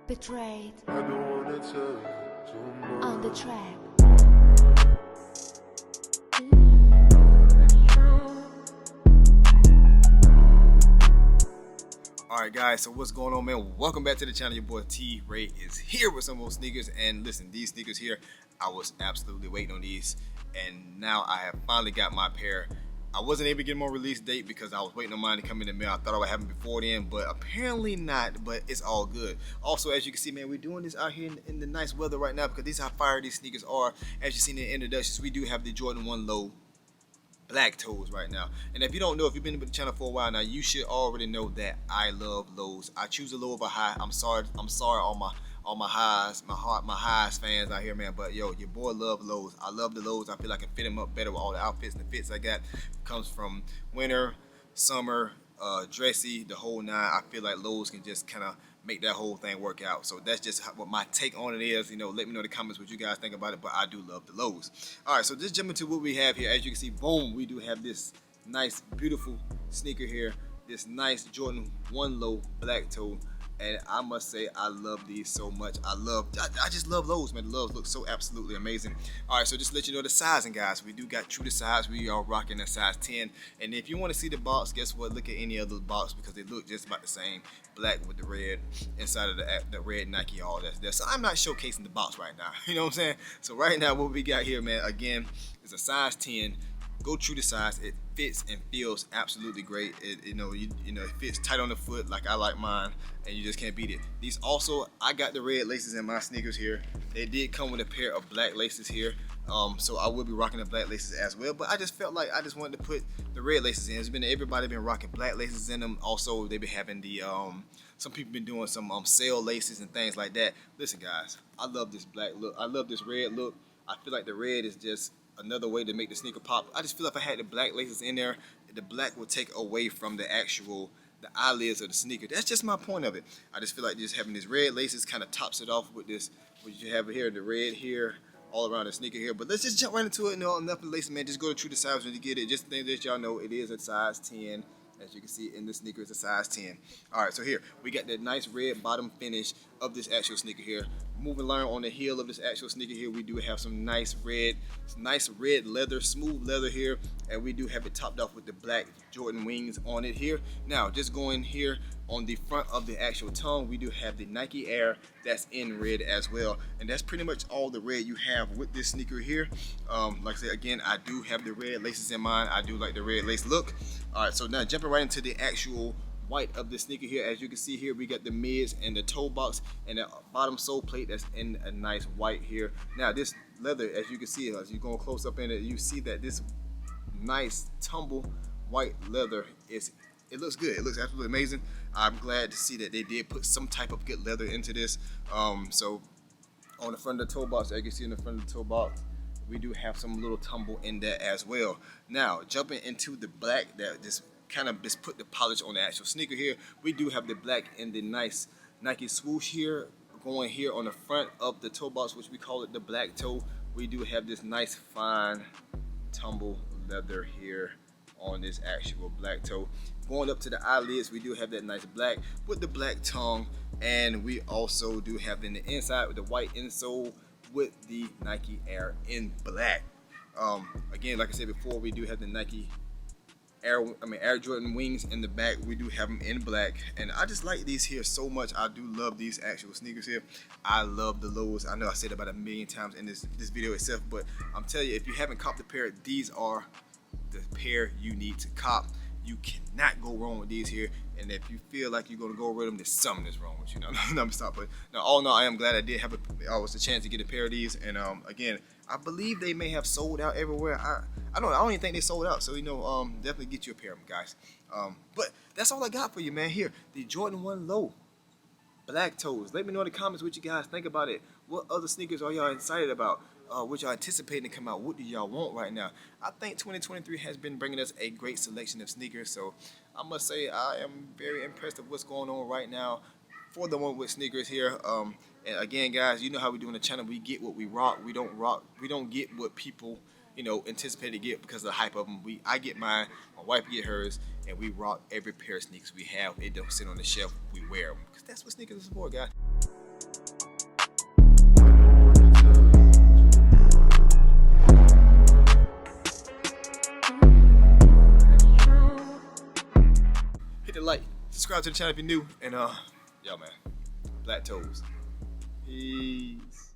Betrayed I don't wanna tell you too much. on the track. Alright guys, so what's going on, man? Welcome back to the channel. Your boy T Ray is here with some more sneakers, and listen, these sneakers here, I was absolutely waiting on these, and now I have finally got my pair. I wasn't able to get them on release date because I was waiting on mine to come in the mail. I thought I would have them before then, but apparently not, but it's all good. Also, as you can see, man, we're doing this out here in the nice weather right now because these are how fire these sneakers are. As you seen in the introductions, we do have the Jordan 1 Low black toes right now. And if you don't know, if you've been with the channel for a while now, you should already know that I love lows. I choose a low over high. I'm sorry all my highs, my highs fans out here, man. But yo, your boy love lows. I love the lows. I feel like I can fit them up better with all the outfits and the fits I got. Comes from winter, summer, dressy, the whole nine. I feel like lows can just kind of make that whole thing work out. So that's just what my take on it is. You know, let me know in the comments what you guys think about it, but I do love the lows. All right, so just jump into what we have here. As you can see, boom, we do have this nice, beautiful sneaker here. This nice Jordan 1 Low black toe. And I must say, I love these so much. I just love lows, man. The lows look so absolutely amazing. All right, so just to let you know the sizing, guys. We do got true to size. We are rocking a size 10. And if you want to see the box, guess what? Look at any other box because they look just about the same. Black with the red inside of the red Nike, all that's there. So I'm not showcasing the box right now. You know what I'm saying? So right now, what we got here, man, again, is a size 10. Go true to size. It fits and feels absolutely great. It it fits tight on the foot like I like mine, and you just can't beat it. These also, I got the red laces in my sneakers here. They did come with a pair of black laces here, so I will be rocking the black laces as well. But I just felt like I just wanted to put the red laces in. Everybody been rocking black laces in them. Also, they've been having the some people been doing some sale laces and things like that. Listen, guys, I love this black look. I love this red look. I feel like the red is just another way to make the sneaker pop. I just feel if I had the black laces in there, the black would take away from the eyelids of the sneaker. That's just my point of it. I just feel like just having these red laces kind of tops it off with this, what you have here, the red here, all around the sneaker here. But let's just jump right into it. No, enough of the laces, man. Just go to true to size when you get it. Just think that y'all know it is a size 10. As you can see in the sneaker, it's a size 10. All right, so here we got that nice red bottom finish of this actual sneaker here. Moving along on the heel of this actual sneaker here, we do have some nice red leather, smooth leather here, and we do have it topped off with the black Jordan wings on it here. Now, just going here on the front of the actual tongue, we do have the Nike Air that's in red as well, and that's pretty much all the red you have with this sneaker here. Like I said, again, I do have the red laces in mine. I do like the red lace look. All right, so now jumping right into the actual white of the sneaker here. As you can see here, we got the mids and the toe box and the bottom sole plate that's in a nice white here. Now this leather, as you can see, as you're going close up in it, you see that this nice tumble white leather it looks good. It looks absolutely amazing. I'm glad to see that they did put some type of good leather into this. So on the front of the toe box, as you can see in the front of the toe box, we do have some little tumble in there as well. Now jumping into the black that just kind of just put the polish on the actual sneaker here, we do have the black and the nice Nike swoosh here going here on the front of the toe box, which we call it the black toe. We do have this nice fine tumble leather here on this actual black toe. Going up to the eyelids, we do have that nice black with the black tongue, and we also do have in the inside with the white insole with the Nike Air in black. Again, like I said before, we do have the Nike Air Jordan wings in the back. We do have them in black, and I just like these here so much. I do love these actual sneakers here. I love the lows. I know I said it about a million times in this video itself, but I'm telling you, if you haven't copped the pair, these are the pair you need to cop. You cannot go wrong with these here, and if you feel like you're gonna go with them, there's something that's wrong with you. No, let me stop. But now, all in all, I am glad I did have a chance to get a pair of these, and again, I believe they may have sold out everywhere. I don't even think they sold out. So definitely get you a pair of them, guys. But that's all I got for you, man. Here, the Jordan 1 Low black toes. Let me know in the comments what you guys think about it. What other sneakers are y'all excited about? What y'all anticipating to come out? What do y'all want right now? I think 2023 has been bringing us a great selection of sneakers. So I must say I am very impressed with what's going on right now for the one with sneakers here. And again, guys, you know how we do on the channel. We get what we rock. We don't get what people anticipate to get because of the hype of them. I get mine, my wife get hers, and we rock every pair of sneakers we have. It don't sit on the shelf. We wear them because that's what sneakers is for, guys. a like, subscribe to the channel if you're new, and y'all man, black toes. Peace.